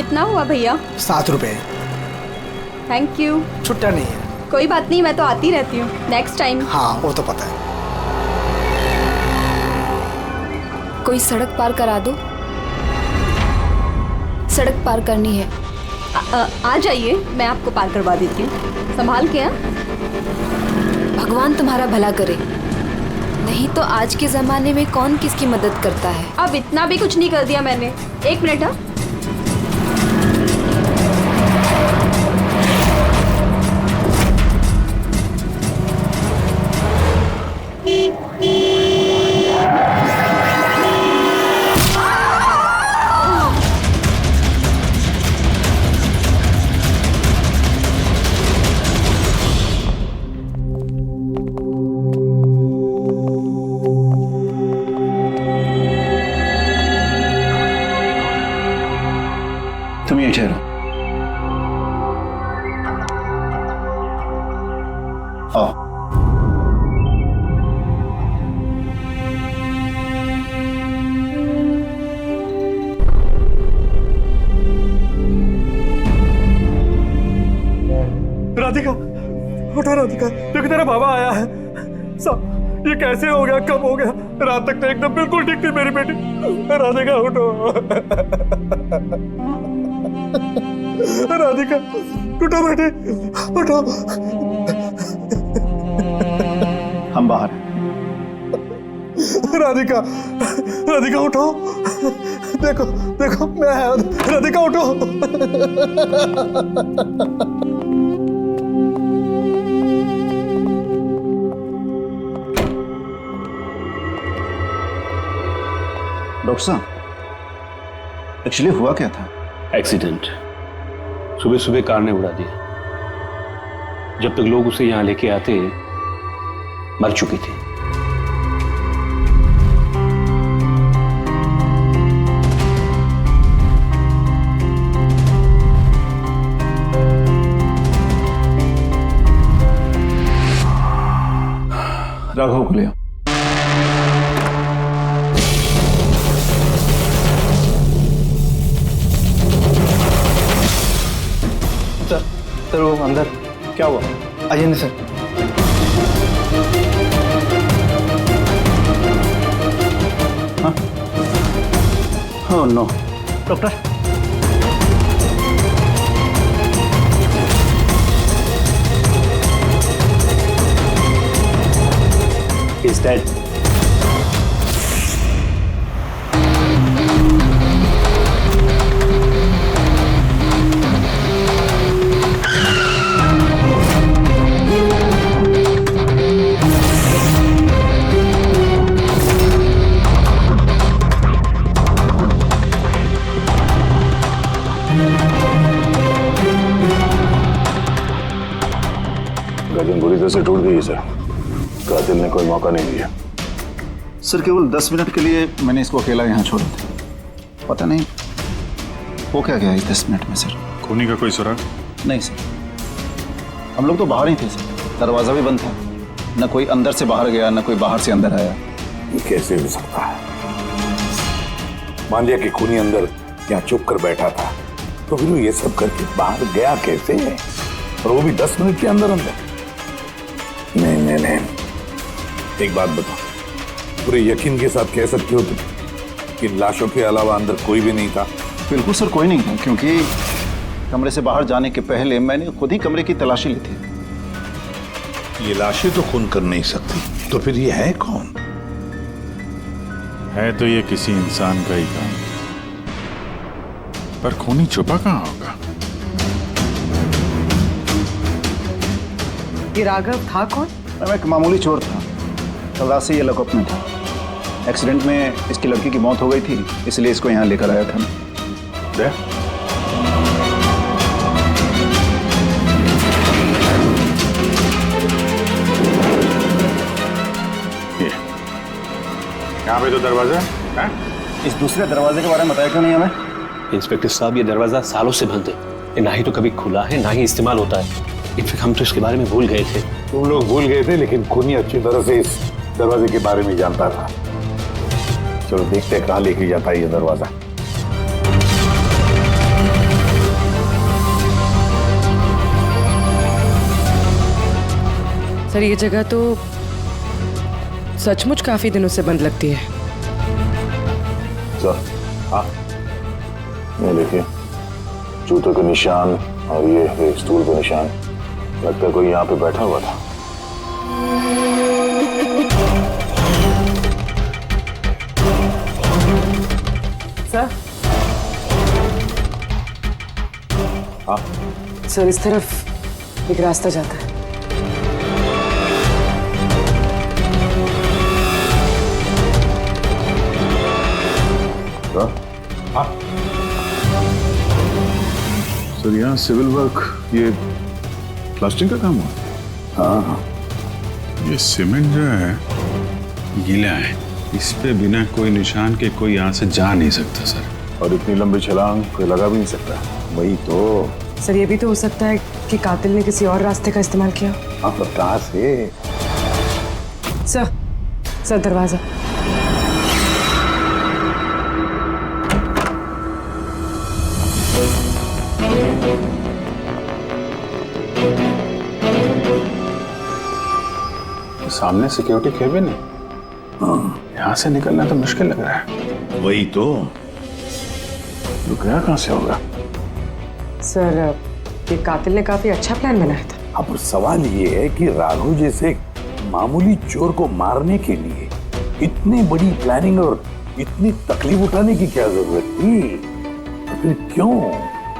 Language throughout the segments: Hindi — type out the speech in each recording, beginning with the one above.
कितना हुआ भैया? 7 रुपए। Thank you. छुट्टा नहीं है। कोई बात नहीं, मैं तो आती रहती हूँ, नेक्स्ट टाइम। हाँ वो तो पता है। कोई सड़क पार करा दो, सड़क पार करनी है। आ जाइए, मैं आपको पार करवा देती हूँ, संभाल के। भगवान तुम्हारा भला करे, नहीं तो आज के जमाने में कौन किसकी मदद करता है। अब इतना भी कुछ नहीं कर दिया मैंने। 1 मिनट। हाँ तुम ये ठहरो। आओ। राधिका, उठो राधिका, देखो तेरा बाबा आया है। साहब ये कैसे हो गया, कब हो गया? रात तक तो एकदम बिल्कुल ठीक थी मेरी बेटी। राधिका उठो। राधिका उठो बेटे, उठो। हम बाहर। राधिका, राधिका उठो। देखो देखो मैं। राधिका उठो। डॉक्टर साहब, एक्चुअली हुआ क्या था? एक्सीडेंट। सुबह सुबह कार ने उड़ा दिया। जब तक लोग उसे यहां लेके आते मर चुकी थी। राघव को ले आओ। सर वो अंदर क्या हुआ? आइए सर। हाँ? Oh no. Doctor He's dead. गर्दन बुरी तरह से टूट गई है सर। कातिल ने कोई मौका नहीं दिया। सर केवल 10 मिनट के लिए मैंने इसको अकेला यहाँ छोड़ा था। पता नहीं वो क्या गया इस 10 मिनट में सर। खूनी का कोई सुराग? नहीं सर, हम लोग तो बाहर ही थे सर, दरवाजा भी बंद था। न कोई अंदर से बाहर गया, न कोई बाहर से अंदर आया। ये कैसे हो सकता है? मान लिया कि खूनी अंदर यहाँ चुप कर बैठा था, तो फिर वो ये सब करके बाहर गया कैसे? और वो भी 10 मिनट के अंदर अंदर? नहीं नहीं नहीं, एक बात बताओ, पूरे यकीन के साथ कह सकते हो तुम कि लाशों के अलावा अंदर कोई भी नहीं था? बिल्कुल सर, कोई नहीं था, क्योंकि कमरे से बाहर जाने के पहले मैंने खुद ही कमरे की तलाशी ली थी। ये लाशें तो खून कर नहीं सकती, तो फिर ये है कौन? है तो ये किसी इंसान का ही काम, पर खूनी छुपा कहाँ होगा? ये राघव था कौन? मैं एक मामूली चोर था, कल रात से ये लॉकअप में था। एक्सीडेंट में इसकी लड़की की मौत हो गई थी, इसलिए इसको यहाँ लेकर आया था। यहाँ पे तो दरवाजा है? इस दूसरे दरवाजे के बारे में बताया क्यों नहीं हमें? इंस्पेक्टर साहब, ये दरवाजा सालों से बंद है। ये ना ही तो कभी खुला है, ना ही इस्तेमाल होता है। इनफैक्ट हम तो इसके बारे में भूल गए थे। तुम लोग भूल गए थे, लेकिन खूनी अच्छी तरह से इस दरवाजे के बारे में जानता था। चलो देखते हैं कहाँ लेके जाता है ये दरवाजा। सर ये जगह तो सचमुच काफी दिनों से बंद लगती है। सर हाँ, ये देखिए जूतों के निशान और ये स्टूल के निशान, लगता है कोई यहाँ पे बैठा हुआ था। सर हाँ सर इस तरफ एक रास्ता जाता है। हाँ सर यहाँ सिविल वर्क, ये प्लास्टिक का काम हुआ। हाँ, ये सीमेंट जो है गीला है, इस पे बिना कोई निशान के कोई यहाँ से जा नहीं सकता सर। और इतनी लंबी छलांग कोई लगा भी नहीं सकता। वही तो। सर ये भी तो हो सकता है कि कातिल ने किसी और रास्ते का इस्तेमाल किया। हाँ पर कहाँ से? सर दरवाजा। सामने सिक्योरिटी केबिन है, यहाँ से निकलना तो मुश्किल लग रहा है। वही तो। गया कहाँ से होगा? सर ये कातिल ने काफी अच्छा प्लान बनाया था। अब सवाल ये है कि राघव जैसे मामूली चोर को मारने के लिए इतनी बड़ी प्लानिंग और इतनी तकलीफ उठाने की क्या जरूरत थी? तो फिर क्यों?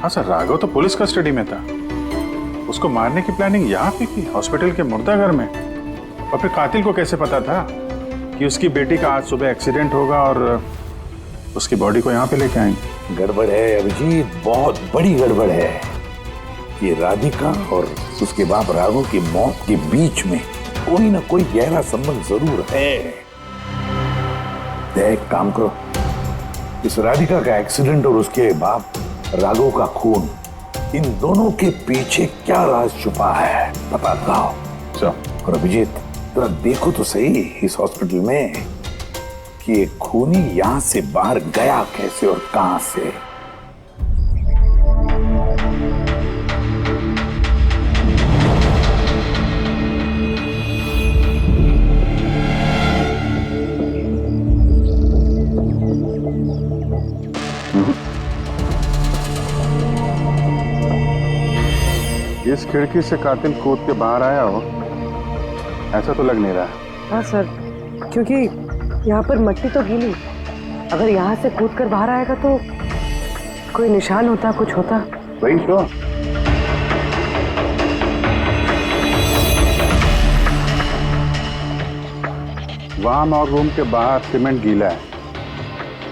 हाँ सर, राघव तो पुलिस कस्टडी में था, उसको मारने की प्लानिंग यहाँ पे की, हॉस्पिटल के मुर्दाघर में। और फिर कातिल को कैसे पता था कि उसकी बेटी का आज सुबह एक्सीडेंट होगा और उसकी बॉडी को यहाँ पे लेके आएंगे? गड़बड़ है अभिजीत, बहुत बड़ी गड़बड़ है। ये राधिका और उसके बाप राघव की मौत के बीच में कोई ना कोई गहरा संबंध जरूर है। एक काम करो, इस राधिका का एक्सीडेंट और उसके बाप राघव का खून, इन दोनों के पीछे क्या राज छुपा है पता लगाओ। और अभिजीत जरा देखो तो सही इस हॉस्पिटल में कि ये खूनी यहां से बाहर गया कैसे और कहां से। इस खिड़की से कातिल कूद के बाहर आया हो, ऐसा तो लग नहीं रहा। हाँ सर, क्योंकि यहाँ पर मट्टी तो गीली, अगर यहाँ से कूद कर बाहर आएगा तो कोई निशान होता, कुछ होता। वही तो। वहां और रूम के बाहर सीमेंट गीला है,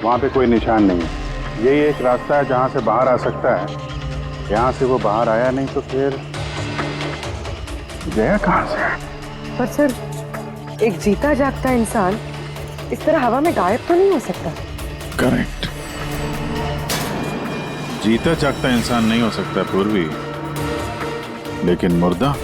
वहां पे कोई निशान नहीं है। यही एक रास्ता है जहां से बाहर आ सकता है। यहाँ से वो बाहर आया नहीं तो फिर गया कहां से? पर सर एक जीता जागता इंसान इस तरह हवा में गायब तो नहीं हो सकता। करेक्ट, जीता जागता इंसान नहीं हो सकता पूर्वी, लेकिन मुर्दा।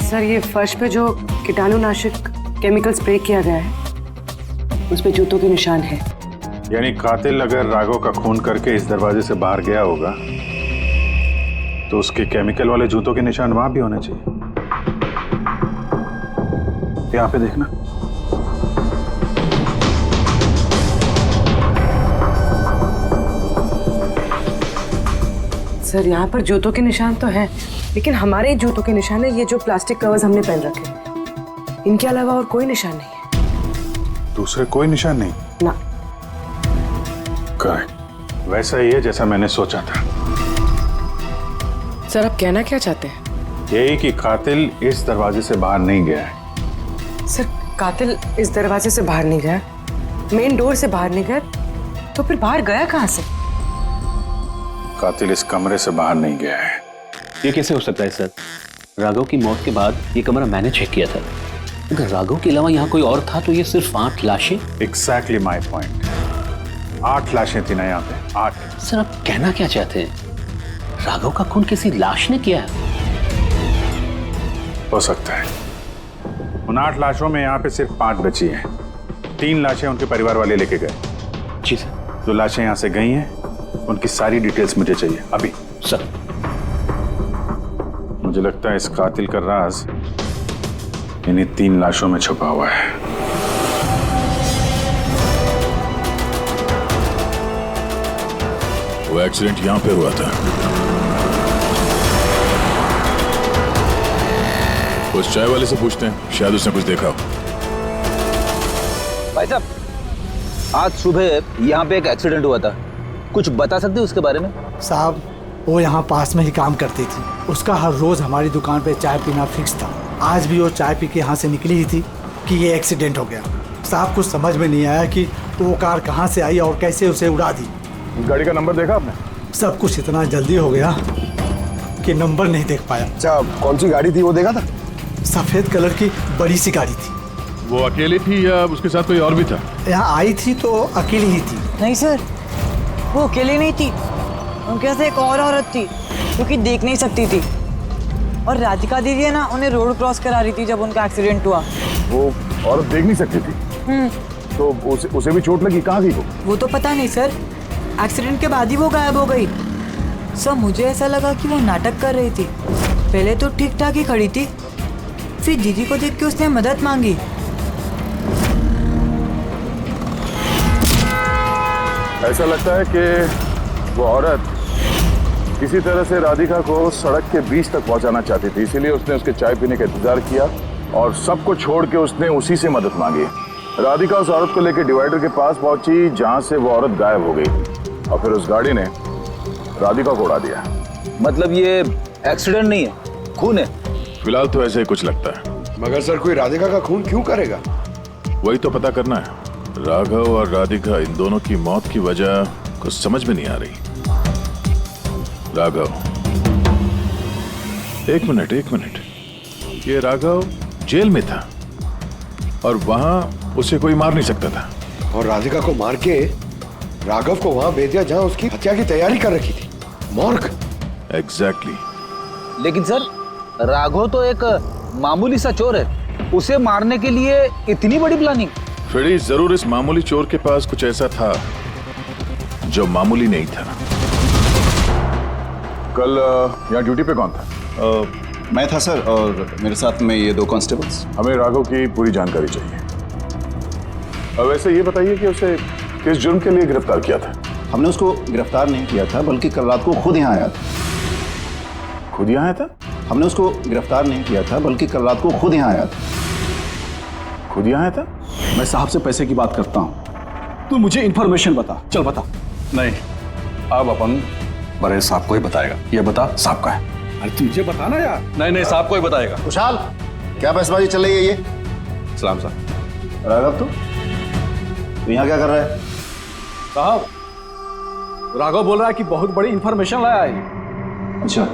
सर ये फर्श पे जो कीटाणुनाशक केमिकल स्प्रे किया गया है, उस पे जूतों के निशान है। यानी कातिल अगर राघव का खून करके इस दरवाजे से बाहर गया होगा तो उसके केमिकल वाले जूतों के निशान वहां भी होने चाहिए। यहाँ पे देखना। सर यहाँ पर जूतों के निशान तो हैं, लेकिन हमारे जूतों के निशान है ये जो प्लास्टिक कवर्स हमने पहन रखे हैं। इनके अलावा और कोई निशान नहीं है। दूसरे कोई निशान नहीं ना। करेक्ट, वैसा ही है जैसा मैंने सोचा था। सर आप कहना क्या चाहते हैं? यही कि कातिल इस दरवाजे से बाहर नहीं गया है। सर कातिल इस दरवाजे से बाहर नहीं गया, मेन डोर से बाहर नहीं गया, तो फिर बाहर गया कहाँ से? कातिल इस कमरे से बाहर नहीं गया है। ये कैसे हो सकता है सर? राघव की मौत के बाद ये कमरा मैंने चेक किया था। अगर राघव के अलावा यहाँ कोई और था तो ये सिर्फ 8 लाशें। Exactly my point. 8 लाशें थी ना यहाँ पे, 8। सर आप कहना क्या चाहते हैं? राघव का खून किसी लाश ने किया है? हो सकता है। उन 8 लाशों में यहाँ पे सिर्फ 5 बची हैं। 3 लाशें उनके परिवार वाले लेके गए। जी सर। जो लाशें यहाँ से गई हैं उनकी सारी डिटेल्स मुझे चाहिए अभी। सर। मुझे लगता है इस कातिल का राज इन्हीं 3 लाशों में छुपा हुआ है। वो एक्सीडेंट यहाँ पे हुआ था। उस चाय वाले से पूछते हैं, शायद उसने कुछ देखा हो। भाई साहब, आज सुबह यहाँ पे एक एक्सीडेंट हुआ था, कुछ बता सकते हो उसके बारे में? साहब, वो यहाँ पास में ही काम करती थी। उसका हर रोज हमारी दुकान पे चाय पीना फिक्स था। आज भी वो चाय पी के यहाँ से निकली ही थी कि ये एक्सीडेंट हो गया। साहब, कुछ समझ में नहीं आया कि वो कार कहाँ से आई और कैसे उसे उड़ा दी। गाड़ी का नंबर देखा आपने? सब कुछ इतना जल्दी हो गया कि नंबर नहीं देख पाया। अच्छा, कौन सी गाड़ी थी वो देखा था? सफेद कलर की बड़ी सी गाड़ी थी। वो अकेली थी या उसके साथ कोई और भी था? यहाँ आई थी तो अकेली ही थी। नहीं सर, वो अकेली नहीं थी, उनके साथ एक और औरत थी जो कि देख नहीं सकती थी। और राधिका दीदी है ना, उन्हें रोड क्रॉस करा रही थी जब उनका एक्सीडेंट हुआ। वो औरत देख नहीं सकती थी? तो उसे भी चोट लगी? कहाँ थी वो तो पता नहीं सर, एक्सीडेंट के बाद ही वो गायब हो गई। सर, मुझे ऐसा लगा कि वो नाटक कर रही थी। पहले तो ठीक ठाक ही खड़ी थी, फिर दीदी को देख के उसने मदद मांगी। ऐसा लगता है कि वो औरत किसी तरह से राधिका को सड़क के बीच तक पहुंचाना चाहती थी, इसीलिए उसने उसके चाय पीने का इंतजार किया और सबको छोड़ के उसने उसी से मदद मांगी। राधिका उस औरत को लेकर डिवाइडर के पास पहुंची जहां से वो औरत गायब हो गई और फिर उस गाड़ी ने राधिका को उड़ा दिया। मतलब ये एक्सीडेंट नहीं है, खून है? फिलहाल तो ऐसे ही कुछ लगता है। मगर सर, कोई राधिका का खून क्यों करेगा? वही तो पता करना है। राघव और राधिका, इन दोनों की मौत की वजह कुछ समझ में नहीं आ रही। राघव, एक मिनट, ये राघव जेल में था और वहां उसे कोई मार नहीं सकता था, और राधिका को मार के राघव को वहां भेज दिया जहां उसकी हत्या की तैयारी कर रखी थी, मॉर्ग। एग्जैक्टली। लेकिन सर, राघव तो एक मामूली सा चोर है, उसे मारने के लिए इतनी बड़ी प्लानिंग? फ्रेडी, जरूर इस मामूली चोर के पास कुछ ऐसा था जो मामूली नहीं था। कल यहाँ ड्यूटी पे कौन था? मैं था सर, और मेरे साथ में ये 2 कांस्टेबल्स। हमें राघव की पूरी जानकारी चाहिए। अब वैसे ये बताइए कि उसे किस जुर्म के लिए गिरफ्तार किया था? हमने उसको गिरफ्तार नहीं किया था, बल्कि कल रात को खुद यहाँ आया था। खुद यहाँ आया था? हमने उसको गिरफ्तार नहीं किया था, बल्कि कल रात को खुद यहाँ आया था। खुद यहाँ आया था? मैं साहब से पैसे की बात करता हूँ, तू मुझे इंफॉर्मेशन बता। चल बता। नहीं, अब अपन बड़े साहब को ही बताएगा। ये बता, साहब का है। अरे तुझे बताना यार। नहीं, साहब को ही बताएगा। खुशहाल, क्या बहसबाजी चल रही है ये? सलाम साहब। राघव, तू यहाँ क्या कर रहा है? साहब, राघव बोल रहा है कि बहुत बड़ी इंफॉर्मेशन लाया है। अच्छा,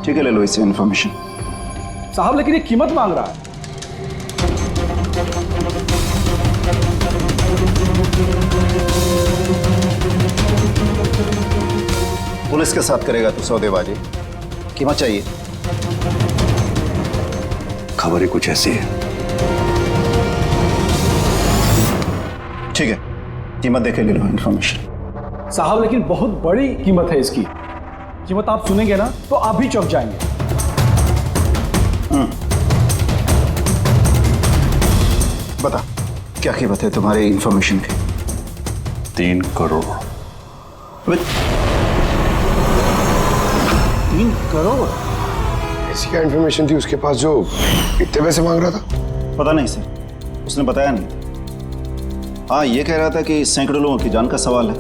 ठीक है, ले लो इससे इंफॉर्मेशन। साहब, लेकिन ये कीमत मांग रहा है। पुलिस के साथ करेगा तू सौदेबाजी? कीमत चाहिए? खबर ही कुछ ऐसी है। ठीक है, कीमत देके ले लो इंफॉर्मेशन। साहब, लेकिन बहुत बड़ी कीमत है इसकी। कीमत आप सुनेंगे ना तो आप भी चौंक जाएंगे। बता, क्या कीमत है तुम्हारे इंफॉर्मेशन की? 3 करोड़। 3 करोड़? ऐसी क्या इंफॉर्मेशन थी उसके पास जो इतने पैसे मांग रहा था? पता नहीं सर, उसने बताया नहीं। हाँ, ये कह रहा था कि सैकड़ों लोगों की जान का सवाल है,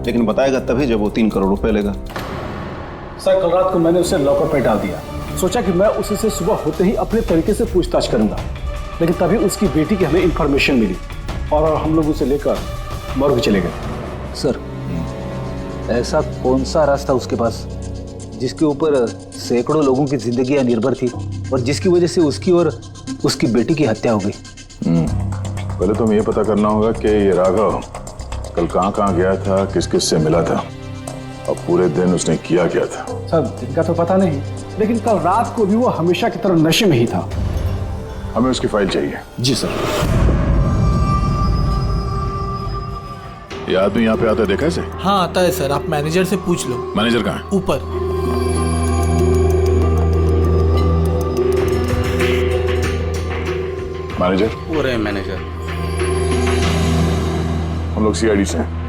लेकिन बताएगा तभी जब वो 3 करोड़ रुपए लेगा। सर, कल रात को मैंने उसे लॉकअप पे डाल दिया। सोचा कि मैं उसी से सुबह होते ही अपने तरीके से पूछताछ करूंगा, लेकिन तभी उसकी बेटी की हमें इंफॉर्मेशन मिली और हम लोग उसे लेकर मॉर्ग चले गए। सर, ऐसा कौन सा रास्ता उसके पास जिसके ऊपर सैकड़ों लोगों की जिंदगियां निर्भर थी और जिसकी वजह से उसकी और उसकी बेटी की हत्या हो गई? पहले तो हमें ये पता करना होगा कि ये राघव कल कहाँ गया था, किस किस से मिला था। अब पूरे दिन उसने किया क्या था? सर दिन का तो पता नहीं, लेकिन कल रात को भी वो हमेशा की तरह नशे में ही था। हमें उसकी फाइल चाहिए। जी सर। ये आदमी यहाँ पे आता है, देखा है इसे? हाँ आता है सर, आप मैनेजर से पूछ लो। मैनेजर कहाँ है? ऊपर। मैनेजर? वो रहे मैनेजर। हम लोग सीआईडी से हैं।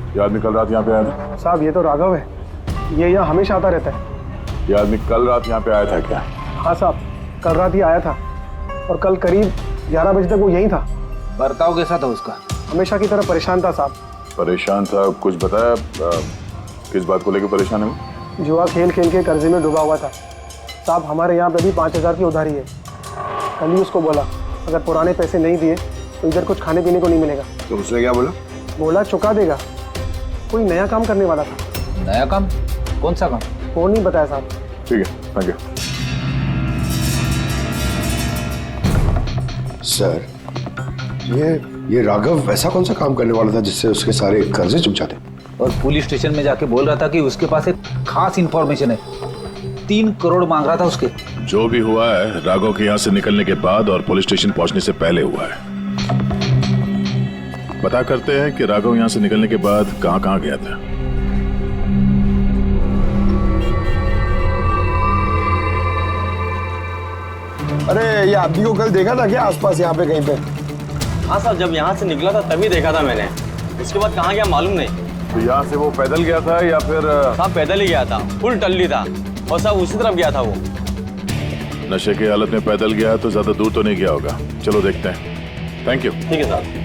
ये आदमी कल रात यहाँ पे आया था? साहब ये तो राघव है, ये यहाँ हमेशा आता रहता है। ये आदमी कल रात यहाँ पे आया था क्या? हाँ साहब, कल रात ही आया था और कल करीब 11 बजे तक वो यहीं था। बर्ताव कैसा था उसका? हमेशा की तरह परेशान था साहब। परेशान था? कुछ बताया किस बात को लेकर परेशान है वो? जुआ खेल खेल के कर्जे में डूबा हुआ था साहब। हमारे यहाँ पे भी 5,000 की उधारी है। कल ही उसको बोला अगर पुराने पैसे नहीं दिए तो इधर कुछ खाने पीने को नहीं मिलेगा। तो उसने क्या बोला? बोला चुका देगा। कोई नया काम करने वाला था। नया काम? कौन सा काम? वो नहीं बताया साहब। ठीक है, थैंक यू। सर ये राघव वैसा कौन सा काम करने वाला था जिससे उसके सारे कर्जे चुक जाते? और पुलिस स्टेशन में जाके बोल रहा था कि उसके पास एक खास इंफॉर्मेशन है। 3 करोड़ मांग रहा था उसके। जो भी हुआ है राघव के यहाँ से निकलने के बाद और पुलिस स्टेशन पहुंचने से पहले हुआ है। पता करते हैं कि राघव यहाँ से निकलने के बाद कहाँ कहाँ गया था। अरे ये आदमी को कल देखा था क्या आसपास यहाँ पे कहीं पे? हाँ साहब, जब यहाँ से निकला था तभी देखा था मैंने। उसके बाद कहाँ गया मालूम नहीं। तो यहाँ से वो पैदल गया था या फिर? साहब पैदल ही गया था, फुल टल्ली था और साहब उसी तरफ गया था वो। नशे की हालत में पैदल गया तो ज्यादा दूर तो नहीं गया होगा। चलो देखते हैं। Thank you. ठीक है साहब।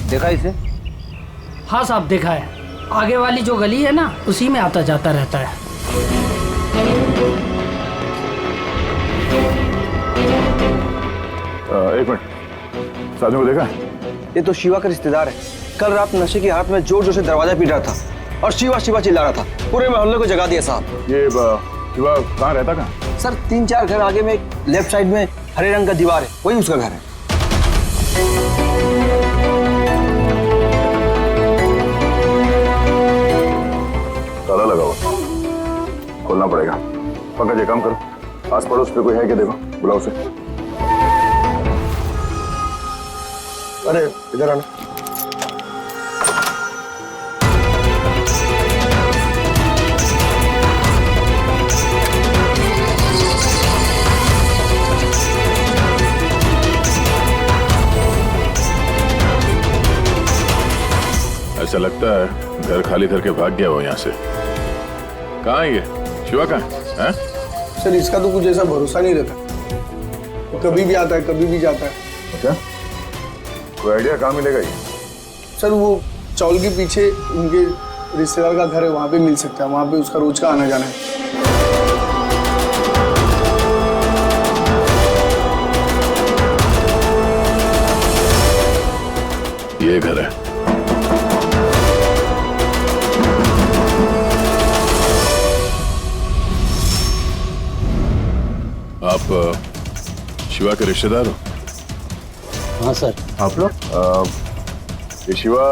देखा इसे? हाँ साहब देखा है। आगे वाली जो गली है ना उसी में आता जाता रहता है। एक मिनट, साधु को देखा? ये तो शिवा का रिश्तेदार है। कल रात नशे की हालत में जोर जोर से दरवाजा पीट रहा था और शिवा शिवा चिल्ला रहा था। पूरे मोहल्ले को जगा दिया साहब। ये शिवा कहाँ रहता? कहाँ सर? 3-4 घर आगे में एक लेफ्ट साइड में हरे रंग का दीवार है, वही उसका घर है। ताला लगा हुआ, खोलना पड़ेगा। पंकज ये काम करो, आस पड़ोस पे कोई है क्या देखो, बुलाओ उसे। अरे इधर आना। ऐसा लगता है घर खाली करके भाग गया वो यहाँ से। कहाँ है ये? शिवा कहाँ है? सर इसका तो कुछ ऐसा भरोसा नहीं रहता। वो कभी भी आता है कभी भी जाता है। क्या कोई आइडिया कहाँ मिलेगा ये? सर वो चौल के पीछे उनके रिश्तेदार का घर है, वहाँ पे मिल सकता है। वहाँ पे उसका रोज का आना जाना है। ये घर है। आप शिवा के रिश्तेदार हो? हाँ सर। आप लोग ये शिवा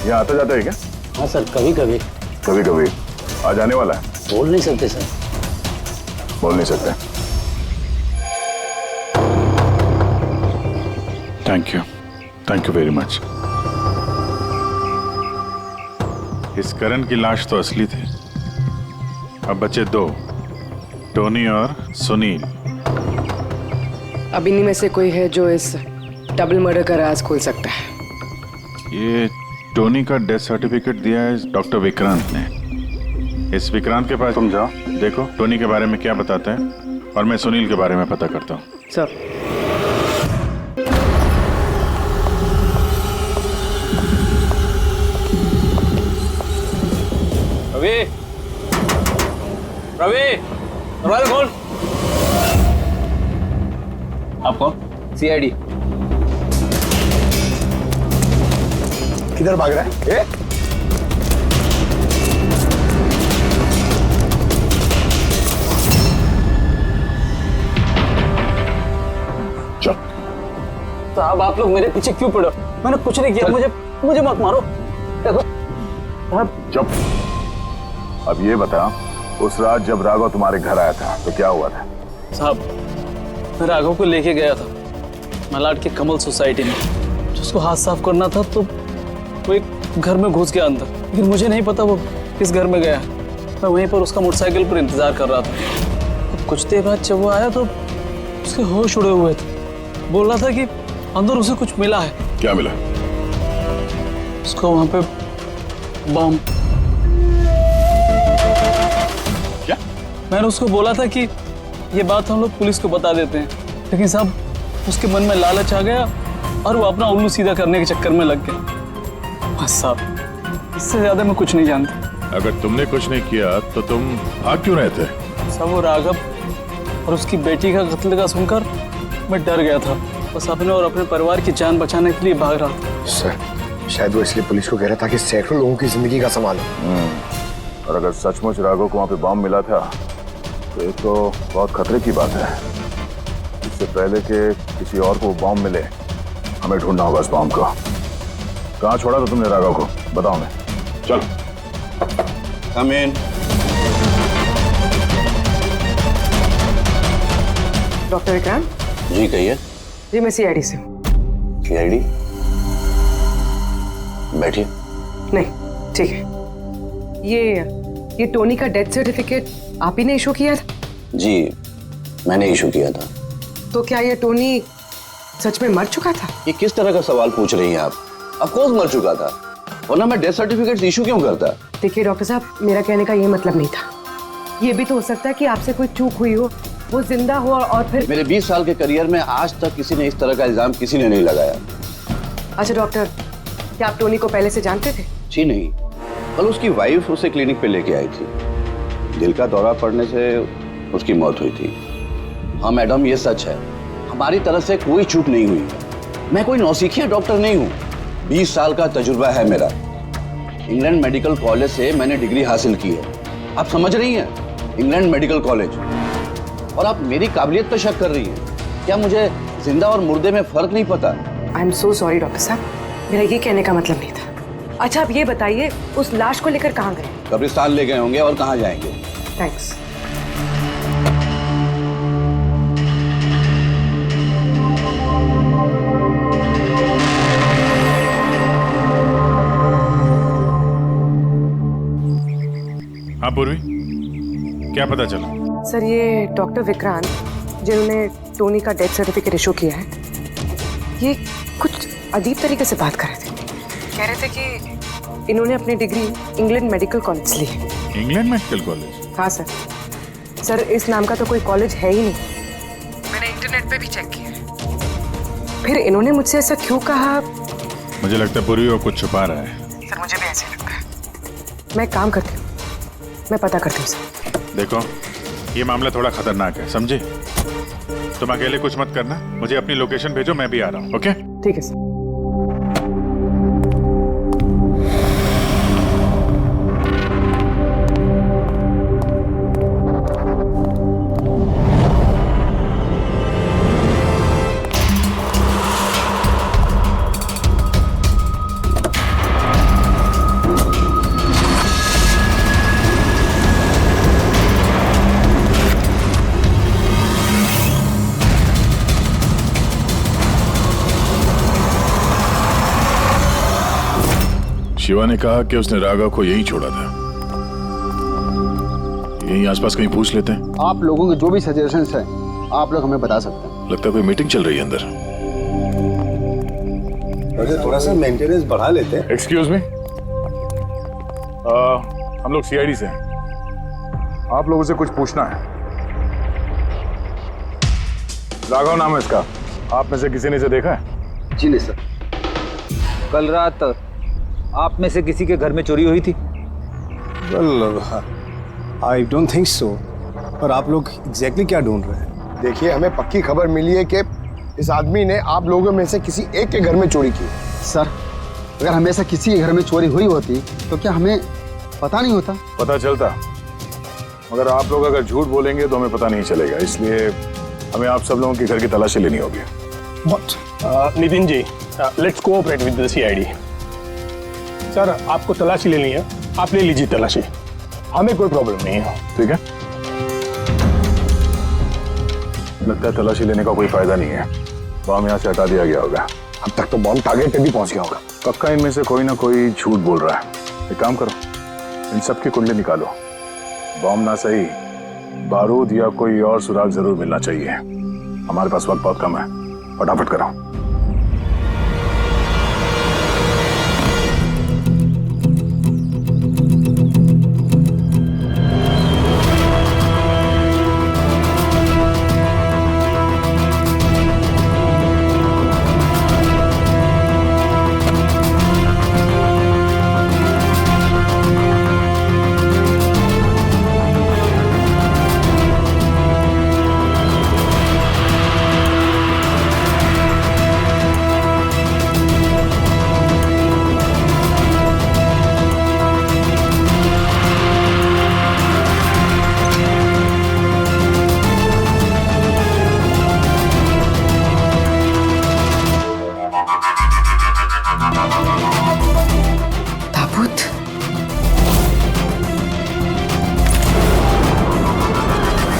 यहाँ आता जाता है क्या? हाँ सर, कभी कभी। कभी कभी आ जाने वाला है? बोल नहीं सकते सर। बोल नहीं सकते। Thank you very much. इस करण की लाश तो असली थी। अब बचे 2, टोनी और सुनील। अब इन्हीं में से कोई है जो इस डबल मर्डर का राज खोल सकता है। ये टोनी का डेथ सर्टिफिकेट दिया है डॉक्टर विक्रांत ने। इस विक्रांत के पास तुम जाओ, देखो टोनी के बारे में क्या बताते हैं और मैं सुनील के बारे में पता करता हूँ। सर। रवि, रवि, दरवाजा खोल। आप कौन? सीआईडी। किधर भाग रहा है? साहब आप लोग मेरे पीछे क्यों पड़े? मैंने कुछ नहीं किया, मुझे मत मारो। चुप। अब ये बता, उस रात जब राघव तुम्हारे घर आया था तो क्या हुआ था? साहब मैं राघव को लेके गया था मलाड के कमल सोसाइटी में, जिसको हाथ साफ करना था, तो वो एक घर में घुस गया अंदर, लेकिन मुझे नहीं पता वो किस घर में गया। मैं वहीं पर उसका मोटरसाइकिल पर इंतजार कर रहा था। अब कुछ देर बाद जब वो आया तो उसके होश उड़े हुए थे। बोल रहा था कि अंदर उसे कुछ मिला है। क्या मिला? उसको वहां पे बम। क्या? मैंने उसको बोला था कि ये बात हम लोग पुलिस को बता देते हैं, लेकिन साहब उसके मन में लालच आ गया और वो अपना उल्लू सीधा करने के चक्कर में लग गया। बस साहब, इससे ज्यादा मैं कुछ नहीं जानता। अगर तुमने कुछ नहीं किया तो तुम भाग क्यों रहे थे? सब वो राघव और उसकी बेटी का कत्ल का सुनकर मैं डर गया था। बस अपने और अपने परिवार की जान बचाने के लिए भाग रहा था। सर, शायद वो इसलिए पुलिस को कह रहा था कि सैकड़ों लोगों की जिंदगी का सवाल है। और अगर सचमुच राघव को वहां पे बम मिला था तो ये तो बहुत खतरे की बात है। इससे पहले कि किसी और को बम मिले, हमें ढूंढना होगा इस बम को। कहाँ छोड़ा था तुमने राघव को? बताओ। मैं चल। कम इन। डॉक्टर विक्रांत जी कहिए। जी मैं सीआईडी से हूँ। सीआईडी? बैठिए। नहीं ठीक है। ये टोनी का डेथ सर्टिफिकेट आप ही ने इशू किया था? जी मैंने इशू किया था। तो क्या ये टोनी सच में मर चुका था? ये किस तरह का सवाल पूछ रही हैं आप? ऑफ कोर्स मर चुका था, वरना मैं डेथ सर्टिफिकेट इशू क्यों करता? देखिए डॉक्टर साहब, मेरा कहने का ये मतलब नहीं था। ये भी तो हो सकता है कि आपसे कोई चूक हुई हो, वो जिंदा हुआ और फिर। मेरे 20 साल के करियर में आज तक किसी ने इस तरह का इल्जाम किसी ने नहीं लगाया। अच्छा डॉक्टर, क्या आप टोनी को पहले से जानते थे? जी नहीं, कल उसकी वाइफ उसे क्लिनिक पे लेके आई थी। दिल का दौरा पड़ने से उसकी मौत हुई थी। हाँ मैडम, ये सच है, हमारी तरफ से कोई चूक नहीं हुई। मैं कोई नौसिखिया डॉक्टर नहीं हूँ, 20 साल का तजुर्बा है मेरा। इंग्लैंड मेडिकल कॉलेज से मैंने डिग्री हासिल की है। आप समझ रही हैं? England medical college. और आप मेरी काबिलियत पर शक कर रही हैं। क्या मुझे जिंदा और मुर्दे में फर्क नहीं पता? I am so sorry doctor साहब, मेरा ये कहने का मतलब नहीं था। अच्छा आप ये बताइए, उस लाश को लेकर कहाँ गए? कब्रिस्तान ले गए होंगे, और कहाँ जाएंगे? थैंक्स। हाँ पूर्वी, क्या पता चला? सर ये डॉक्टर विक्रांत जिन्होंने टोनी का डेथ सर्टिफिकेट इशू किया है, ये कुछ अजीब तरीके से बात कर रहे थे। कह रहे थे कि इन्होंने अपनी डिग्री इंग्लैंड मेडिकल कॉलेज से ली है। England medical college? हाँ सर। सर इस नाम का तो कोई कॉलेज है ही नहीं, मैंने इंटरनेट पे भी चेक किया है। फिर इन्होंने मुझसे ऐसा क्यों कहा? मुझे लगता है पूर्वी वो कुछ छुपा रहा है। सर मुझे भी ऐसे लगता है। मैं काम करती हूँ, मैं पता करती हूँ सर। देखो ये मामला थोड़ा खतरनाक है, समझे? तुम अकेले कुछ मत करना, मुझे अपनी लोकेशन भेजो, मैं भी आ रहा हूँ। ओके ठीक है सर। शिवा ने कहा कि उसने राघव को यहीं छोड़ा था। यहीं आसपास कहीं पूछ लेते हैं। आप लोगों के जो भी सजेशंस हैं आप लोग हमें बता सकते हैं। लगता है कोई मीटिंग चल रही है अंदर। वैसे थोड़ा सा मेंटेनेंस बढ़ा लेते हैं। एक्सक्यूज मी, हम लोग सीआईडी से हैं, आप लोगों से कुछ पूछना है। राघव नाम है इसका, आप में से किसी ने इसे देखा है? जी नहीं सर। कल रात आप में से किसी के घर में चोरी हुई थी? Well I don't think so. पर आप लोग एग्जैक्टली क्या ढूंढ रहे हैं? देखिए हमें पक्की खबर मिली है कि इस आदमी ने आप लोगों में से किसी एक के घर में चोरी की। सर अगर हमेशा किसी के घर में चोरी हुई होती तो क्या हमें पता नहीं होता? पता चलता, मगर आप लोग अगर झूठ बोलेंगे तो हमें पता नहीं चलेगा, इसलिए हमें आप सब लोगों के घर की तलाशी लेनी होगी। Nitin ji, let's cooperate with the CID. Sir, आपको तलाशी लेनी है, आप ले लीजिए तलाशी, हमें कोई प्रॉब्लम नहीं है। ठीक है, लगता है तलाशी लेने का कोई फायदा नहीं है, बॉम्ब यहाँ से हटा दिया गया होगा। अब तक तो बॉम्ब टारगेट पे भी पहुंच गया होगा। पक्का इनमें से कोई ना कोई झूठ बोल रहा है। एक काम करो, इन सब की कुंडली निकालो, बॉम्ब ना सही बारूद या कोई और सुराग जरूर मिलना चाहिए। हमारे पास वक्त बहुत कम है, फटाफट करो। ताबूत,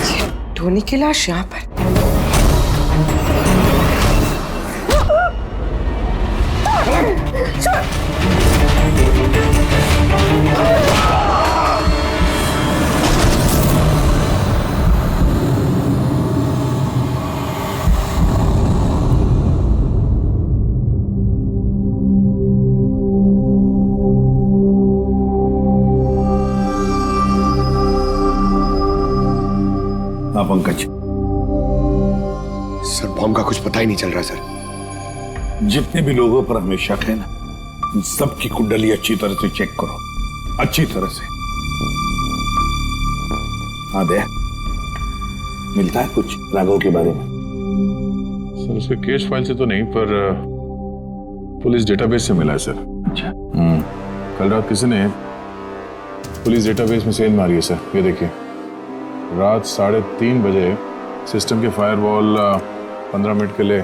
ये टोनी की लाश यहाँ पर। हाँ पंकज, सर बॉम्ब का कुछ पता ही नहीं चल रहा सर। जितने भी लोगों पर हमें शक है ना, उन सबकी कुंडली अच्छी तरह से चेक करो, अच्छी तरह से। हाँ दे, मिलता है कुछ राघव के बारे में? सर उसके केस फाइल से तो नहीं, पर पुलिस डेटाबेस से मिला है सर। अच्छा। कल रात किसी ने पुलिस डेटाबेस में सेंध मारी है सर, ये देखिए। रात 3:30 बजे सिस्टम के फायरवॉल 15 मिनट के लिए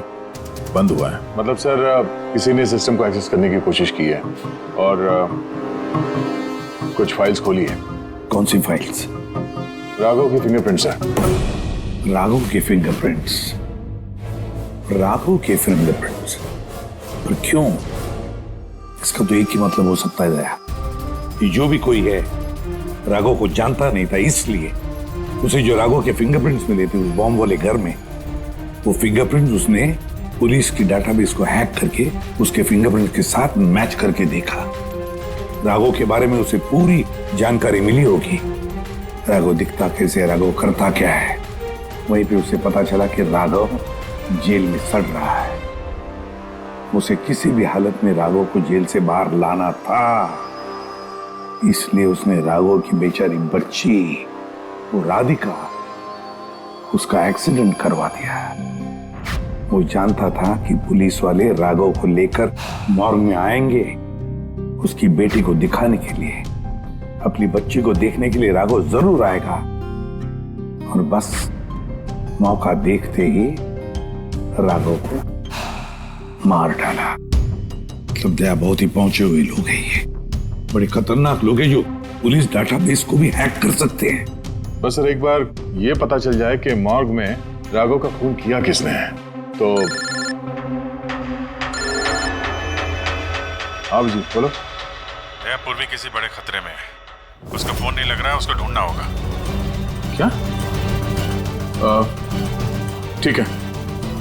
बंद हुआ है। मतलब सर किसी ने सिस्टम को एक्सेस करने की कोशिश की है और कुछ फाइल्स खोली है। कौन सी फाइल्स? राघव के फिंगरप्रिंट्स है। राघव के फिंगरप्रिंट्स? राघव के फिंगरप्रिंट्स? पर क्यों? इसका तो एक ही मतलब हो सकता है दया, कि जो भी कोई है राघव को जानता नहीं था, इसलिए उसे जो राघव के फिंगरप्रिंट्स मिले थे उस बॉम्ब वाले घर में, वो फिंगरप्रिंट्स उसने पुलिस की डाटाबेस को हैक करके उसके फिंगरप्रिंट्स के साथ मैच करके देखा। राघव के बारे में उसे पूरी जानकारी मिली होगी, राघव दिखता कैसे, राघव करता क्या है। वहीं पे उसे पता चला कि राघव जेल में सड़ रहा है। उसे किसी भी हालत में राघव को जेल से बाहर लाना था, इसलिए उसने राघव की बेचारी बच्ची वो राधिका, उसका एक्सीडेंट करवा दिया। वो जानता था कि पुलिस वाले राघव को लेकर मॉर्ग में आएंगे उसकी बेटी को दिखाने के लिए, अपनी बच्ची को देखने के लिए राघव जरूर आएगा। और बस मौका देखते ही राघव को मार डाला। मतलब दया बहुत ही पहुंचे हुए लोग हैं, ये बड़े खतरनाक लोग हैं जो पुलिस डाटाबेस को भी हैक कर सकते हैं। बस सर एक बार ये पता चल जाए कि मॉर्ग में राघव का खून किया किसने है तो। हाँ जी बोलो। पूर्वी किसी बड़े खतरे में है, उसका फोन नहीं लग रहा है, उसको ढूंढना होगा। क्या? ठीक है,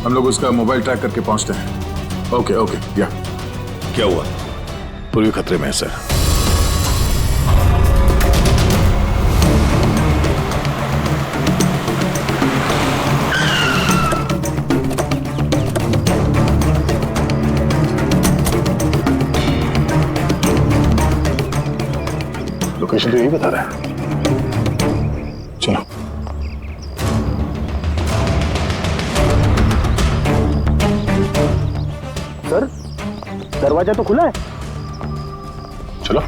हम लोग उसका मोबाइल ट्रैक करके पहुंचते हैं। Okay okay. या क्या हुआ? पूर्वी खतरे में है सर। लोकेशन तो यही बता रहा है। चलो। सर दरवाजा तो खुला है। चलो।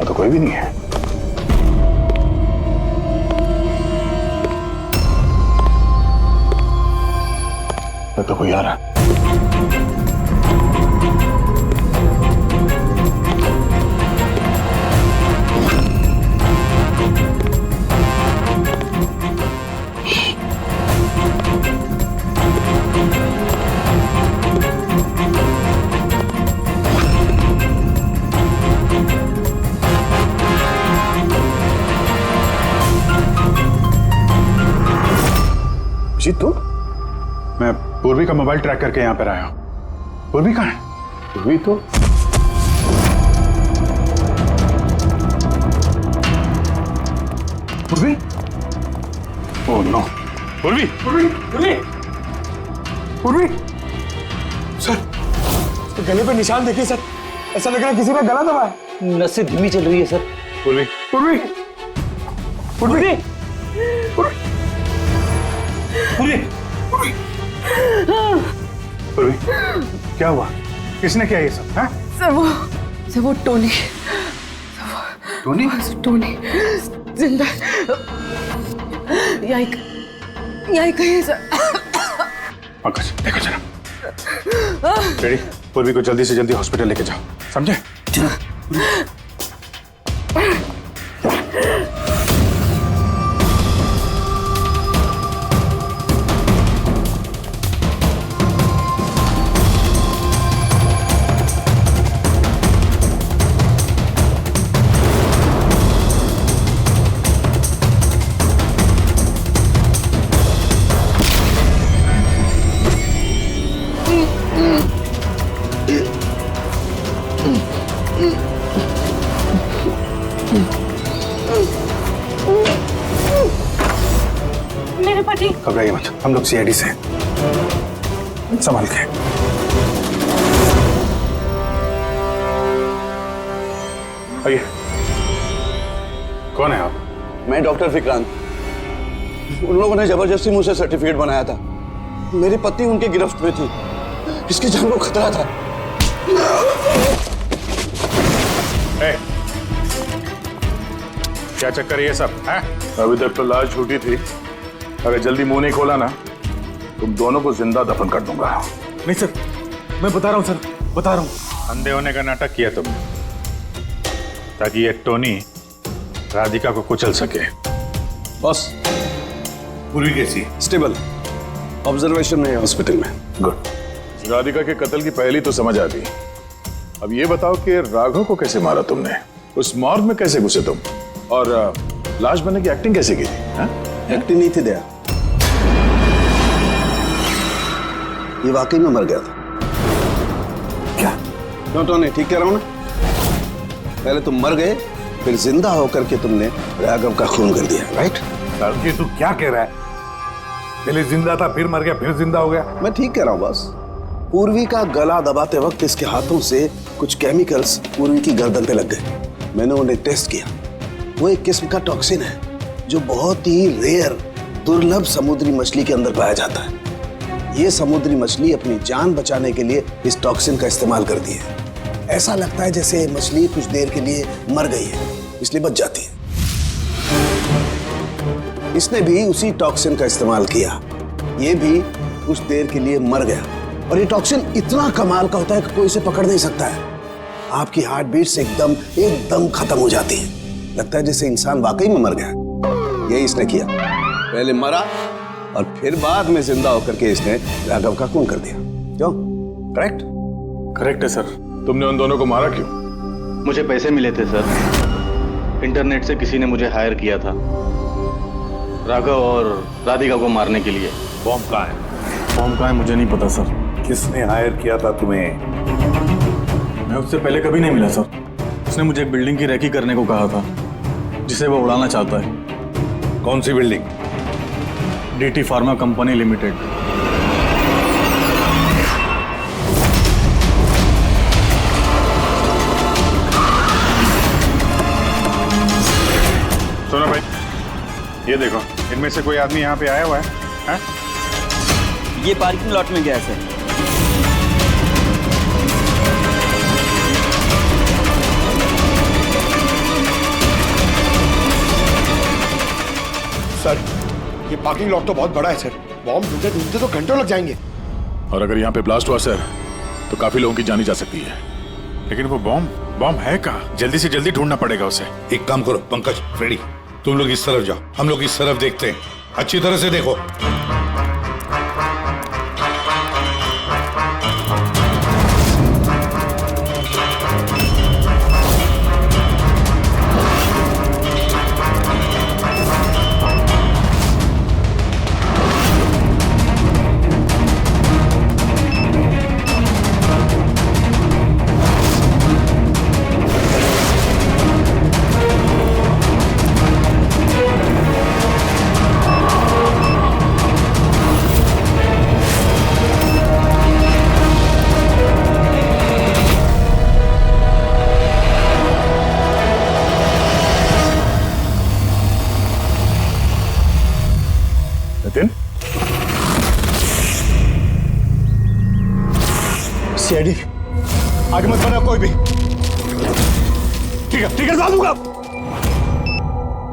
तो कोई भी नहीं है। तो कोई आ रहा। जी तुम? मैं पूर्वी का मोबाइल ट्रैक करके यहाँ पर आया हूँ। पूर्वी कहाँ है? पूर्वी तो पूर्वी? Oh no. पूर्वी पूर्वी पूर्वी पूर्वी सर, तो गले पे निशान देखिए सर, ऐसा लग रहा है किसी ने गला दबाया है। नसें धीमी चल रही है सर। पूर्वी पूर्वी पूर्वी पूर्वी पूर्वी क्या हुआ? किसने किया ये सब? हाँ? सर वो टोनी टोनी जिंदा यही कहीं है सर। पंकज देखो जरा। रेडी? पूर्वी को जल्दी से जल्दी हॉस्पिटल लेके जाओ, समझे? मेरे पति। घबराइए मत, हम लोग सीआईडी से हैं। संभाल के। आइए। कौन है आप? मैं डॉक्टर विक्रांत। उन लोगों ने जबरदस्ती मुझसे सर्टिफिकेट बनाया था। मेरी पत्नी उनकी गिरफ्त में थी, इसकी जान को खतरा था। क्या चक्कर है ये सब? है? अभी तक तो लाश झूठी थी, अगर जल्दी मुंह नहीं खोला ना तुम दोनों को जिंदा दफन कर दूंगा। नहीं सर, मैं बता रहा हूँ सर, बता रहा हूँ। अंधे होने का नाटक किया तुमने ताकि ये टोनी राधिका को कुचल सके। बॉस, पूरी कैसी? स्टेबल, ऑब्जर्वेशन में है हॉस्पिटल में। गुड। राधिका के कत्ल की पहली तो समझ आ गई। अब ये बताओ कि राघव को कैसे मारा तुमने? उस मॉर्ग में कैसे घुसे तुम? और लाश बनने की एक्टिंग कैसे की थी? एक्टिंग नहीं थी दया, ये वाकई में मर गया था। क्या? क्यों टोनी, ठीक कह रहा हूं ना? पहले तुम मर गए, फिर जिंदा होकर के तुमने राघव का खून कर दिया, राइट? जी तू क्या कह रहा है? पहले जिंदा था, फिर मर गया, फिर जिंदा हो गया। मैं ठीक कह रहा हूं बॉस। पूर्वी का गला दबाते वक्त इसके हाथों से कुछ केमिकल्स पूर्वी की गर्दन पे लग गए। मैंने उन्हें टेस्ट किया, वो एक किस्म का टॉक्सिन है जो बहुत ही रेयर, दुर्लभ समुद्री मछली के अंदर पाया जाता है। ये समुद्री मछली अपनी जान बचाने के लिए इस टॉक्सिन का इस्तेमाल करती है। ऐसा लगता है जैसे मछली कुछ देर के लिए मर गई है, इसलिए बच जाती है। इसने भी उसी टॉक्सिन का इस्तेमाल किया, ये भी कुछ देर के लिए मर गया। और ये टॉक्सिन इतना कमाल का होता है कि कोई इसे पकड़ नहीं सकता है। आपकी हार्ट बीट से एकदम खत्म हो जाती है, लगता है जैसे इंसान वाकई में मर गया। यही इसने किया, पहले मरा और फिर बाद में जिंदा होकर के इसने राघव का खून कर दिया। क्यों? करेक्ट? करेक्ट है सर। तुमने उन दोनों को मारा क्यों? मुझे पैसे मिले थे सर, इंटरनेट से किसी ने मुझे हायर किया था राघव और राधिका को मारने के लिए। बॉम्ब कहाँ है? बॉम्ब कहाँ है मुझे नहीं पता सर। किसने हायर किया था तुम्हें? मैं उससे पहले कभी नहीं मिला सर। उसने मुझे एक बिल्डिंग की रेकी करने को कहा था जिसे वो उड़ाना चाहता है। कौन सी building? DT pharma company limited. ये देखो, इनमें से कोई आदमी यहाँ पे आया हुआ है? हाँ? ये पार्किंग लॉट में गया है सर। सर, ये पार्किंग लॉट तो बहुत बड़ा है सर। बॉम्ब ढूंढते ढूंढते तो घंटों लग जाएंगे। और अगर यहाँ पे ब्लास्ट हुआ सर, तो काफी लोगों की जानी जा सकती है। लेकिन वो बॉम्ब है कहाँ? जल्दी से जल्दी ढूंढना पड़ेगा उसे। एक काम करो पंकज, फ्रेडी, तुम लोग इस तरफ जाओ, हम लोग इस तरफ देखते हैं। अच्छी तरह से देखो। सीआईडी आगे मत बढ़ना कोई भी। ठीक है डाल दूंगा,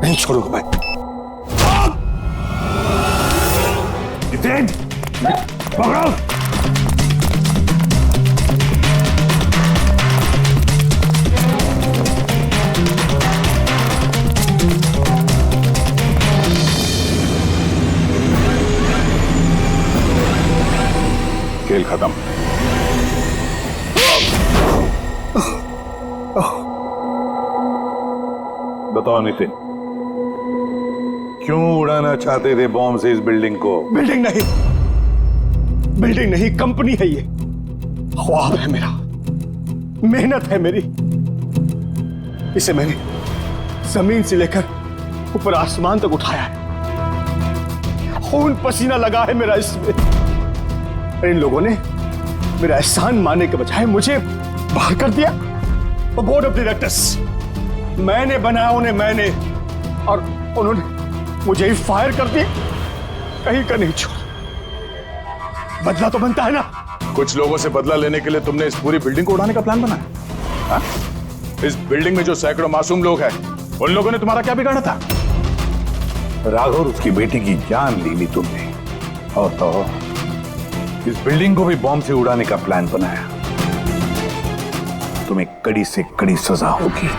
नहीं छोड़ूंगा मैं। जितेन, पकड़ो। खेल खत्म। बताओ नितिन, क्यों उड़ाना चाहते थे बॉम्ब से इस बिल्डिंग को? बिल्डिंग नहीं, कंपनी है ये। ख्वाब है मेरा, मेहनत है मेरी। इसे मैंने जमीन से लेकर ऊपर आसमान तक उठाया है। खून पसीना लगा है मेरा इसमें। इन लोगों ने मेरा एहसान मानने के बजाय मुझे बाहर कर दिया। और बोर्ड ऑफ डायरेक्टर्स मैंने बनाया उन्हें, मैंने, और उन्होंने मुझे ही फायर कर दिया। कहीं का नहीं छोड़ा। बदला तो बनता है ना। कुछ लोगों से बदला लेने के लिए तुमने इस पूरी बिल्डिंग को उड़ाने का प्लान बनाया? हाँ? इस बिल्डिंग में जो सैकड़ों मासूम लोग हैं, उन लोगों ने तुम्हारा क्या बिगाड़ा था? राघव, उसकी बेटी की जान ली तुमने, और तो इस बिल्डिंग को भी बॉम्ब से उड़ाने का प्लान बनाया। तुम्हें कड़ी से कड़ी सजा होगी।